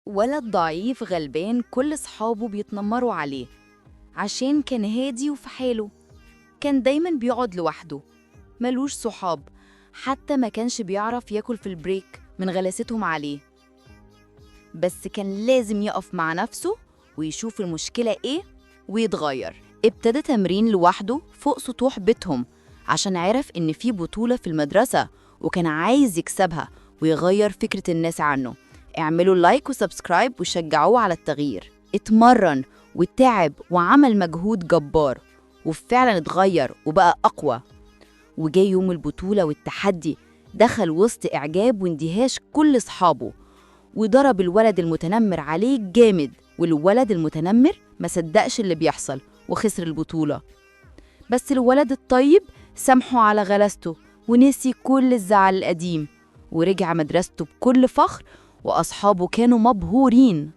ولد ضعيف غلبان كل صحابه بيتنمروا عليه عشان كان هادي وفي حاله. كان دايما بيقعد لوحده، ملوش صحاب، حتى ما كانش بيعرف ياكل في البريك من غلاستهم عليه. بس كان لازم يقف مع نفسه ويشوف المشكلة ايه ويتغير. ابتدى تمرين لوحده فوق سطوح بيتهم عشان عرف ان في بطولة في المدرسة وكان عايز يكسبها ويغير فكرة الناس عنه. اعملوا لايك وسبسكرايب وشجعوه على التغيير. اتمرن وتعب وعمل مجهود جبار، وفعلا اتغير وبقى أقوى. وجاي يوم البطولة والتحدي، دخل وسط إعجاب واندهاش كل أصحابه وضرب الولد المتنمر عليه جامد، والولد المتنمر ما صدقش اللي بيحصل وخسر البطولة. بس الولد الطيب سامحه على غلاسته ونسي كل الزعل القديم ورجع مدرسته بكل فخر، وأصحابه كانوا مبهورين.